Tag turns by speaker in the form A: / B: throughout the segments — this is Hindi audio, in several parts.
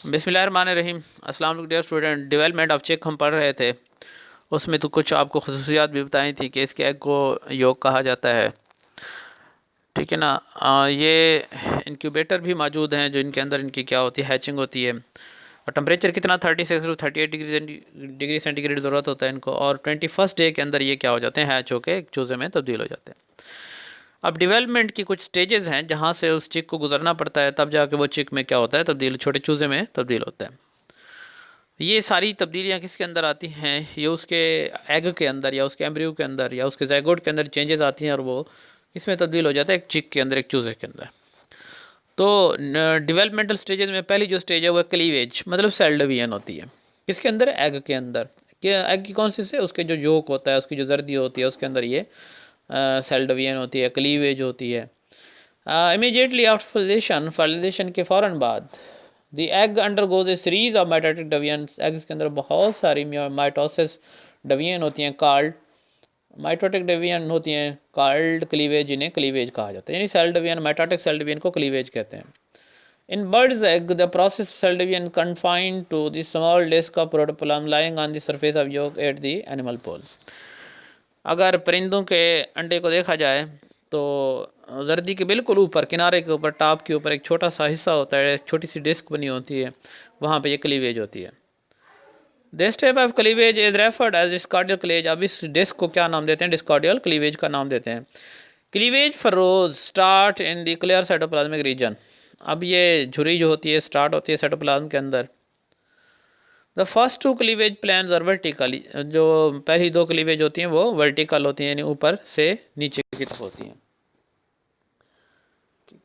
A: बिस्मिल्लाहिर्रहमानिर्रहीम। अस्सलाम वालेकुम डियर स्टूडेंट। डेवलपमेंट ऑफ चिक हम पढ़ रहे थे, उसमें तो कुछ आपको खसूसियात भी बताई थी कि इसके एग को योग कहा जाता है, ठीक है ना। ये इंक्यूबेटर भी मौजूद हैं जो इनके अंदर इनकी क्या होती है, हैचिंग होती है। और टेम्परेचर कितना 36 to 38 डिग्री सेंटीग्रेड ज़रूरत होता है इनको, और 21st डे के अंदर ये क्या हो जाते हैं, हैच होकर एक चूज़े में तब्दील हो जाते हैं। अब डेवलपमेंट की कुछ स्टेजेस हैं जहाँ से उस चिक को गुजरना पड़ता है, तब जाके वो चिक में क्या होता है, तब्दील छोटे चूज़े में तब्दील होता है। ये सारी तब्दीलियाँ किसके अंदर आती हैं, ये उसके एग के अंदर या उसके एम्ब्रियो के अंदर या उसके ज़ायगोट के अंदर चेंजेस आती हैं, और वो किसमें तब्दील हो जाता है, एक चिक के अंदर, एक चूज़े के अंदर। तो डेवलपमेंटल स्टेजेस में पहली जो स्टेज है वो क्लीवेज, मतलब सेल डिवीजन होती है। किसके अंदर, एग के अंदर। कि एग की कौन सी से, उसके जो योक होता है, उसकी जो जर्दी होती है, उसके अंदर ये सेल डिवीजन होती है, क्लीवेज होती है। इमीडिएटली आफ्टर फर्टिलाइजेशन के फ़ौरन बाद the egg undergoes A series of mitotic division. Eggs के अंदर बहुत सारी माइटोसिस डिवीजन होती हैं, कार्ड माइटोटिक डिवीजन होती हैं, कार्ड क्लीवेज, जिन्हें क्लीवेज कहा जाता है। यानी cell division, mitotic cell division को क्लीवेज कहते हैं। In bird's egg, the process of cell division confined to the small disc of protoplasm lying on the surface of yolk at the animal pole. अगर परिंदों के अंडे को देखा जाए तो जर्दी के बिल्कुल ऊपर, किनारे के ऊपर, टॉप के ऊपर एक छोटा सा हिस्सा होता है, एक छोटी सी डिस्क बनी होती है, वहाँ पे ये क्लीवेज होती है। This type of cleavage is referred as discoidal cleavage. अब इस डिस्क को क्या नाम देते हैं, डिस्कॉर्डियल क्लीवेज का नाम देते हैं। Cleavage furrows start in the clear cytoplasmic region. अब ये झुर्री जो होती है स्टार्ट होती है साइटोप्लाज्म के अंदर। The first two cleavage planes are vertically. जो पहली दो क्लीवेज होती हैं वो वर्टिकल होती हैं, यानी ऊपर से नीचे की तरफ होती हैं।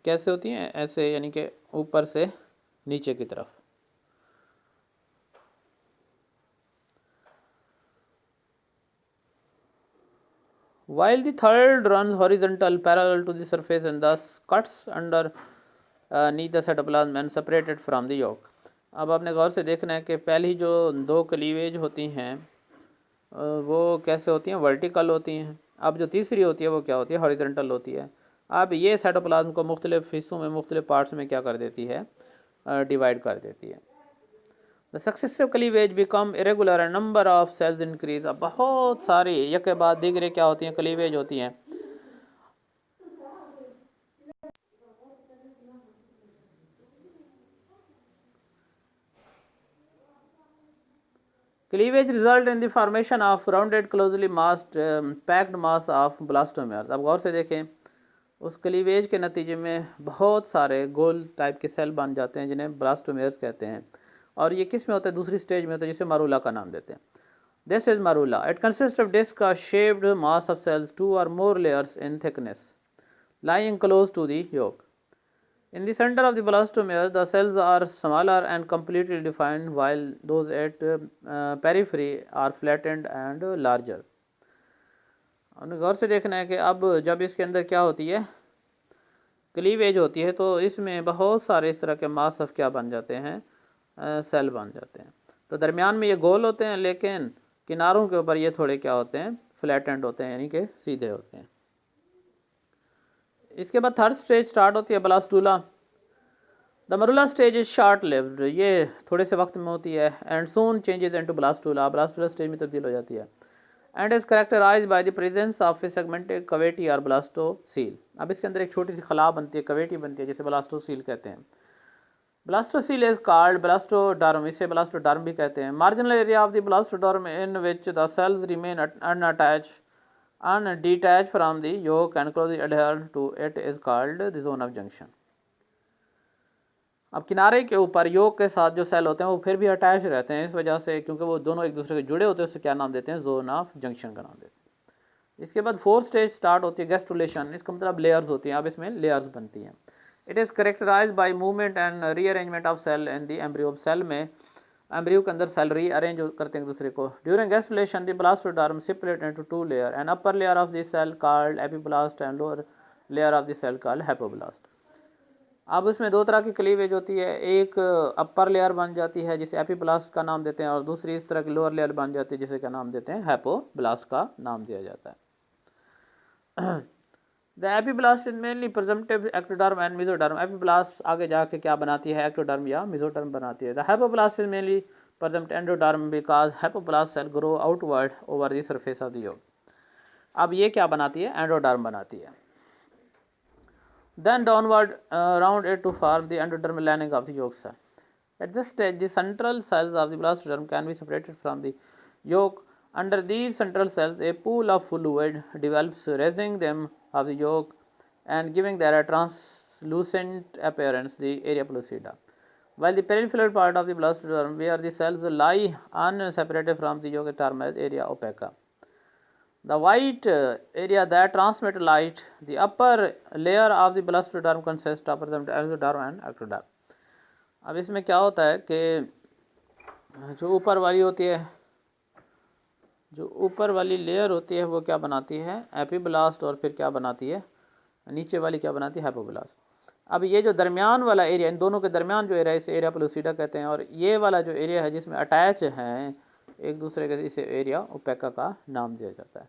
A: कैसे होती हैं, ऐसे, यानी कि ऊपर से नीचे की तरफ। While the third runs horizontal parallel to the surface and thus cuts under neath the cytoplasm and separated from the yolk. अब आपने गौर से देखना है कि पहली जो दो क्लीवेज होती हैं वो कैसे होती हैं, वर्टिकल होती हैं। अब जो तीसरी होती है वो क्या होती है, हॉरिजॉन्टल होती है। अब ये साइटोप्लाज्म को मुख्तलिफ हिस्सों में, मुख्तलिफ पार्ट्स में क्या कर देती है, डिवाइड कर देती है। The successive cleavage become irregular and number of cells increase. अब बहुत सारी एक के बाद दीगरे क्या होती हैं, क्लीवेज होती हैं। Cleavage result in the formation of rounded closely massed packed mass of blastomeres. अब गौर से देखें, उस क्लीवेज के नतीजे में बहुत सारे गोल टाइप के सेल बन जाते हैं जिन्हें ब्लास्टोमेयर्स कहते हैं। और ये किस में होता है, दूसरी स्टेज में होता है, जिसे मारूला का नाम देते हैं। This is morula. It consist of disc shaped mass of cells 2 or more layers in thickness lying close to the yolk. In the center of the blastomere, the cells are smaller and completely defined, while those at periphery are flattened and larger. हमने गौर से देखना है कि अब जब इसके अंदर क्या होती है, क्लीवेज होती है, तो इसमें बहुत सारे इस तरह के मास ऑफ क्या बन जाते हैं, सेल बन जाते हैं। तो दरमियान में ये गोल होते हैं, लेकिन किनारों के ऊपर ये थोड़े क्या होते हैं, फ्लैटेंड होते हैं, यानी कि सीधे होते हैं। इसके बाद थर्ड स्टेज स्टार्ट होती है, blastula. The morula stage is short lived. ये थोड़े से वक्त में होती है। And soon changes into blastula. Blastula stage में तब्दील हो जाती है। And is characterised by the presence of a segmented cavity और ब्लास्टोसील। अब इसके अंदर एक छोटी सी खला बनती है, कवेटी बनती है, जिसे ब्लास्टोसील कहते हैं। Blastocoel is called blastoderm. इसे ब्लास्टोडर्म भी कहते हैं। Marginal area of the blastoderm in which the cells remain undetached from the yolk and closely adhere to it is called the zone of junction. अब किनारे के ऊपर योग के साथ जो सेल होते हैं वो फिर भी अटैच रहते हैं, इस वजह से, क्योंकि वो दोनों एक दूसरे के जुड़े होते हैं, उससे क्या नाम देते हैं, जोन ऑफ जंक्शन का नाम देते हैं। इसके बाद फोर्थ स्टेज स्टार्ट होती है, गैस्ट्रुलेशन। इसका मतलब लेयर्स होती हैं। अब इसमें लेयर्स बनती हैं। It is characterised by movement and rearrangement of cell in the embryo. Cell में, एम्ब्रियो के अंदर सेल रीअरेंज करते हैं एक दूसरे को। During gastrulation the blastoderm separate into 2 layer, an upper layer of the cell called epiblast and lower layer of the cell called hypoblast. अब उसमें दो तरह की क्लीवेज होती है। एक अपर लेयर बन जाती है जिसे एपिब्लास्ट का नाम देते हैं, और दूसरी इस तरह की लोअर लेयर बन जाती है जिसे क्या नाम देते हैं, हाइपोब्लास्ट का नाम दिया जाता है। The epiblast is mainly प्रेजेंटिव ectoderm and mesoderm. Epiblast आगे जाके क्या बनाती है, एक्टोडर्म या मेसोडर्म बनाती है। The hypoblast is mainly present endoderm because hypoblast cell grow outward over the surface of the yolk. अब ये क्या बनाती है, एंडोडर्म बनाती है। Then downward round it to form the endodermal lining of the yolk cell. At this stage, the central cells of the blastoderm can be separated from the yolk. Under these central cells, a pool of fluid develops, raising them of the yolk and giving their a translucent appearance, the area pellucida. While the peripheral part of the blastoderm, where the cells lie unseparated from the yolk, is termed as area opaca. The white area that transmit light, the upper layer of the blastoderm consists of mesoderm and ectoderm. अब इसमें क्या होता है कि जो ऊपर वाली होती है, जो ऊपर वाली लेयर होती है वो क्या बनाती है, एपिब्लास्ट, और फिर क्या बनाती है, नीचे वाली क्या बनाती है, हाइपोब्लास्ट। अब ये जो दरमियान वाला एरिया, इन दोनों के दरमियान जो एरिया, इसे एरिया पेलुसिडा कहते हैं, और ये वाला जो एरिया है जिसमें अटैच हैं एक दूसरे के, इसे एरिया ओपेका का नाम दिया जाता है।